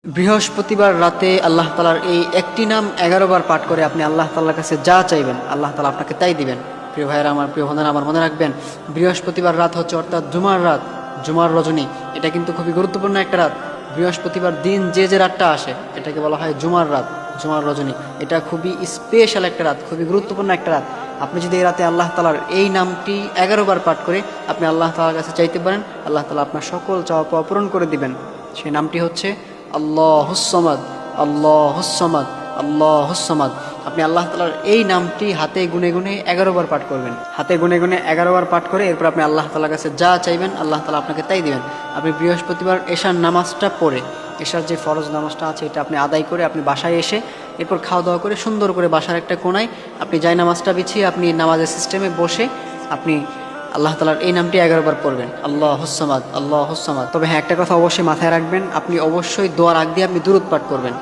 বৃহস্পতিবার রাতে আল্লাহ তালার এই একটি নাম 11 বার পাঠ করে আপনি আল্লাহ তাল্লার কাছে যা চাইবেন আল্লাহ তালা আপনাকে তাই দিবেন। প্রিয় ভাইয়েরা আমার, প্রিয় বোনেরা আমার, মনে রাখবেন বৃহস্পতিবার রাত হচ্ছে অর্থাৎ জুমার রাত, জুমার রজনী। এটা কিন্তু খুবই গুরুত্বপূর্ণ একটা রাত। বৃহস্পতিবার দিন যে রাতটা আসে এটাকে বলা হয় জুমার রাত, জুমার রজনী। এটা খুবই স্পেশাল একটা রাত, খুবই গুরুত্বপূর্ণ একটা রাত। আপনি যদি এই রাতে আল্লাহ তালার এই নামটি 11 বার পাঠ করে আপনি আল্লাহ তালার কাছে চাইতে পারেন, আল্লাহ তালা আপনার সকল চাওয়া পাওয়া পূরণ করে দিবেন। সেই নামটি হচ্ছে আল্লাহুস সামাদ, আল্লাহুস সামাদ, আল্লাহুস সামাদ। আপনি আল্লাহ তাআলার এই নামটি হাতে গুনে গুনে 11 বার পাঠ করবেন। হাতে গুনে গুনে 11 বার পাঠ করে এরপর আপনি আল্লাহ তাআলার কাছে যা চাইবেন আল্লাহ তাআলা আপনাকে তাই দিবেন। আপনি বৃহস্পতিবার এশার নামাজটা পড়ে, এশার যে ফরজ নামাজটা আছে এটা আপনি আদায় করে আপনি বাসায় এসে এরপর খাওয়া দাওয়া করে সুন্দর করে বাসার একটা কোনায় আপনি যাই নামাজটা বিছিয়ে আপনি নামাজের সিস্টেমে বসে আপনি আল্লাহ তালার এই নামটি 11 বার পড়বেন, আল্লাহুস সামাদ, আল্লাহুস সামাদ। তবে হ্যাঁ, একটা কথা অবশ্যই মাথায় রাখবেন, আপনি অবশ্যই দোয়ার আগ দিয়ে আপনি দুরূদ পাঠ করবেন।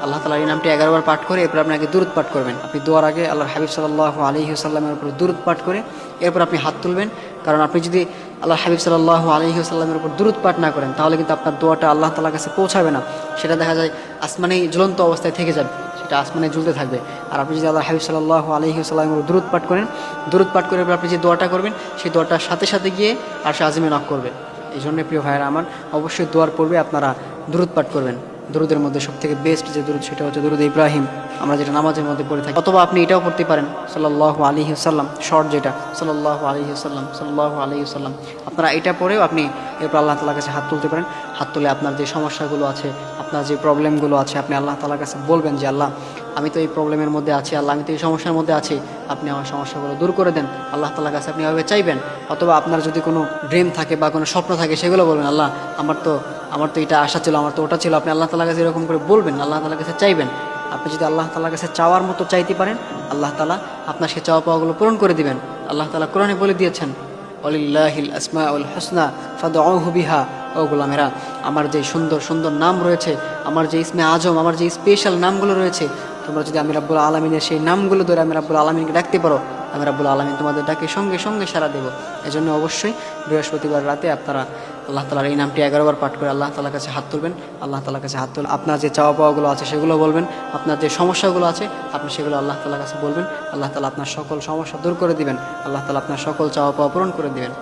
আল্লাহ তালার এই নামটি 11 বার পাঠ করে এরপর আপনি আগে দুরূদ পাঠ করবেন। আপনি দোয়ার আগে আল্লাহর হাবিব সাল্লাল্লাহু আলাইহি ওয়াসাল্লামের উপর দুরূদ পাঠ করে এরপর আপনি হাত তুলবেন। কারণ আপনি যদি আল্লাহর হাবিব সাল্লাল্লাহু আলাইহি ওয়াসাল্লামের উপর দুরূদ পাঠ না করেন তাহলে কিন্তু আপনার দোয়াটা আল্লাহ তাআলার কাছে পৌঁছাবে না। সেটা দেখা যায় আসমানেই ঝুলন্ত অবস্থায় থেকে যাবে, সেটা আসমানে ঝুলতে থাকবে। আর আপনি যদি আল্লাহর হাবিব সাল্লাল্লাহু আলাইহি ওয়াসাল্লামের দুরূদ পাঠ করেন, দুরূদ পাঠ করে আপনি যে দোয়াটা করবেন সেই দোয়াটার সাথে সাথে গিয়ে আরশে আজিমে নক করবে। এই জন্য প্রিয় ভাইয়েরা আমার, অবশ্যই দোয়ার পূর্বে আপনারা দুরূদ পাঠ করবেন। দুরূদের মধ্যে সবথেকে বেস্ট যে দুরূদ সেটা হচ্ছে দুরূদ ইব্রাহিম, আমরা যেটা নামাজের মধ্যে পড়ে থাকি। অথবা আপনি এটাও পড়তে পারেন সাল্লাল্লাহু আলাইহি ওয়াসাল্লাম, শর্ট যেটা সাল্লাল্লাহু আলাইহি ওয়াসাল্লাম, সাল্লাল্লাহু আলাইহি ওয়াসাল্লাম। আপনারা এটা পড়েও আপনি এরপর আল্লাহ তাআলার কাছে হাত তুলতে পারেন। হাত তুলে আপনার যে সমস্যাগুলো আছে, আপনার যে প্রবলেমগুলো আছে আপনি আল্লাহ তাআলার কাছে বলবেন যে আল্লাহ, আমি তো এই প্রবলেমের মধ্যে আছি, আল্লাহ আমি তো এই সমস্যার মধ্যে আছি, আপনি আমার সমস্যাগুলো দূর করে দেন। আল্লাহ তাআলার কাছে আপনি এভাবে চাইবেন। অথবা আপনার যদি কোনো ড্রিম থাকে বা কোনো স্বপ্ন থাকে সেগুলো বলবেন, আল্লাহ আমার তো এটা আশা ছিল, আমার তো ওটা ছিল। আপনি আল্লাহ তাআলার কাছে এরকম করে বলবেন, আল্লাহ তাআলার কাছে চাইবেন। আপনি যদি আল্লাহ তাআলার কাছে চাওয়ার মতো চাইতে পারেন আল্লাহ তাআলা আপনার সে চাওয়া পাওয়াগুলো পূরণ করে দিবেন। আল্লাহ তাআলা কোরআনে বলে দিয়েছেন, ওয়ালিল্লাহিল আসমাউল হুসনা ফাদউহু বিহা। ও গোলামেরা, আমার যে সুন্দর সুন্দর নাম রয়েছে, আমার যে ইসমে আজম, আমার যে স্পেশাল নামগুলো রয়েছে, তোমরা যদি আমি রাব্বুল আলামিনের সেই নামগুলো ধরে আমি রাব্বুল আলামিনকে ডাকতে পারো, আমি রাব্বুল আলামিন তোমাদের ডাকে সঙ্গে সঙ্গে সাড়া দেব। এজন্য অবশ্যই বৃহস্পতিবার রাতে আপনারা আল্লাহ তাআলার এই নামটি 11 বার পাঠ করে আল্লাহ তাআলার কাছে হাত তুলবেন। আল্লাহ তাআলার কাছে হাত তুলে আপনার যে চাওয়া পাওয়াগুলো আছে সেগুলো বলবেন, আপনার যে সমস্যাগুলো আছে আপনি সেগুলো আল্লাহ তাআলার কাছে বলবেন। আল্লাহ তাআলা আপনার সকল সমস্যা দূর করে দিবেন, আল্লাহ তাআলা আপনার সকল চাওয়া পাওয়া পূরণ করে দিবেন।